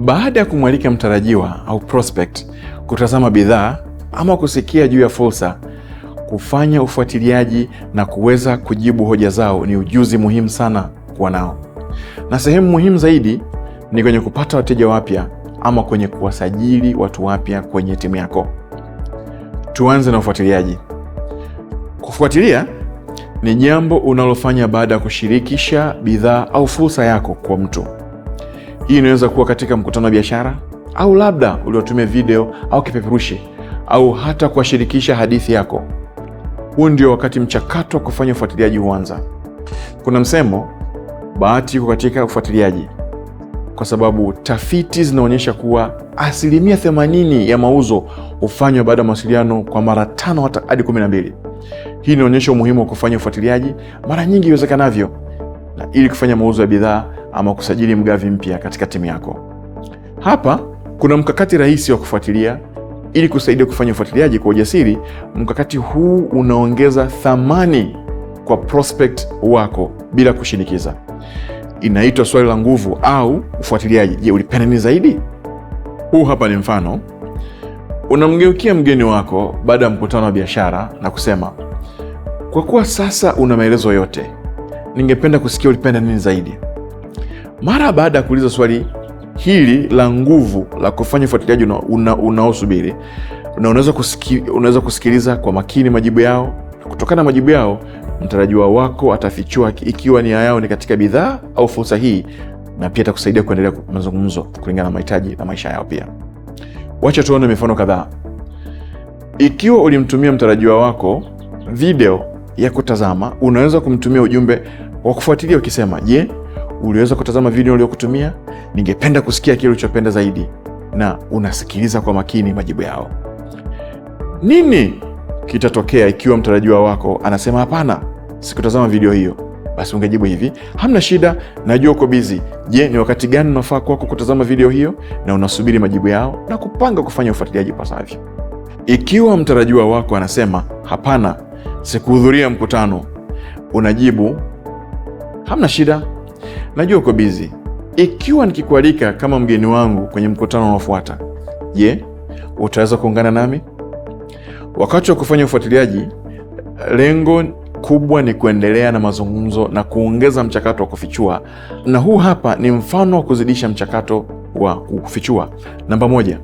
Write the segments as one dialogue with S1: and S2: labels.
S1: Baada ya kumwalika mtarajiwa au prospect kutazama bidhaa ama kusikia juu ya fursa, kufanya ufuatiliaji na kuweza kujibu hoja zao ni ujuzi muhimu sana kuwa nao. Na sehemu muhimu zaidi ni kwenye kupata wateja wapya ama kwenye kuwasajili watu wapya kwenye timu yako. Tuanze na ufuatiliaji. Kufuatilia ni jambo unalofanya baada ya kushirikisha bidhaa au fursa yako kwa mtu. Hii inaweza kuwa katika mkutano wa biashara, au labda uliotumia video au kipeperushi, au hata kuwashirikisha hadithi yako. Huu ndio wakati mchakato wa kufanya ufuatiliaji huanza. Kuna msemo, bahati iko katika ufuatiliaji, kwa sababu tafiti zinaonyesha kuwa 80% ya mauzo hufanywa baada ya mawasiliano kwa mara 5 hadi 12. Hii inaonyesha umuhimu wa kufanya ufuatiliaji mara nyingi iwezekanavyo, na ili kufanya mauzo ya bidhaa ama kusajili mgavi mpya katika timu yako. Hapa kuna mkakati rahisi wa kufuatilia ili kusaidia kufanya ufuatiliaji kwa ujasiri. Mkakati huu unaongeza thamani kwa prospect wako bila kushinikiza. Inaitwa swali la nguvu au ufuatiliaji. Je, ulipenda nini zaidi? Huu hapa ni mfano. Unamgeukia mgeni wako baada ya mkutano wa biashara na kusema, kwa kuwa sasa una maelezo yote, ningependa kusikia ulipenda nini zaidi. Mara baada ya kuuliza swali hili la nguvu la kufanya ufuatiliaji unaosubiri, unaweza kusikiliza kwa makini majibu yao. Kutokana na majibu yao, mtarajiwa wako atafichua ikiwa nia yao ni katika bidhaa au fursa hii, na pia atakusaidia kuendelea mazungumzo kulingana na mahitaji na maisha yao pia. Wacha tuone mifano kadhaa. Ikiwa ulimtumia mtarajiwa wako video ya kutazama, unaweza kumtumia ujumbe wa kufuatilia ukisema, je, uliweza kutazama video niliyokutumia? Ningependa kusikia kile ulichopenda zaidi. Na unasikiliza kwa makini majibu yao. Nini kitatokea ikiwa mtarajiwa wako anasema hapana, sikutazama video hiyo? Basi ungejibu hivi, hamna shida, najua uko busy. Je, ni wakati gani unafaa kwako kutazama video hiyo? Na unasubiri majibu yao na kupanga kufanya ufuatiliaji pasavyo. Ikiwa mtarajiwa wako anasema hapana, sikuhudhuria mkutano, unajibu, hamna shida, najua uko busy. Ikiwa nikikualika kama mgeni wangu kwenye mkutano unaofuata, je, utaweza kuungana nami? Wakati wa kufanya ufuatiliaji, lengo kubwa ni kuendelea na mazungumzo na kuongeza mchakato wa kufichua. Na huu hapa ni mfano wa kuzidisha mchakato wa kufichua. Namba 1,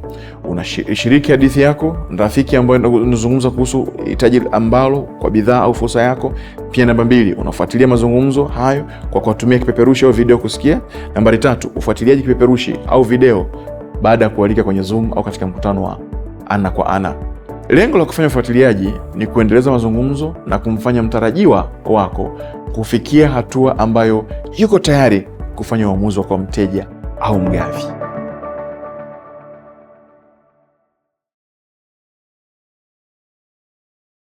S1: unashiriki hadithi yako na rafiki ambaye unazungumza kuhusu hitaji ambalo kwa bidhaa au fursa yako. Pia namba 2, unafuatilia mazungumzo hayo kwa kutumia kipeperushi au video kusikia. Namba 3, ufuatiliaji kipeperushi au video baada ya kualika kwenye Zoom au katika mkutano wa ana kwa ana. Lengo la kufanya ufuatiliaji ni kuendeleza mazungumzo na kumfanya mtarajiwa wako kufikia hatua ambayo yuko tayari kufanya uamuzi kwa mteja au mgavi.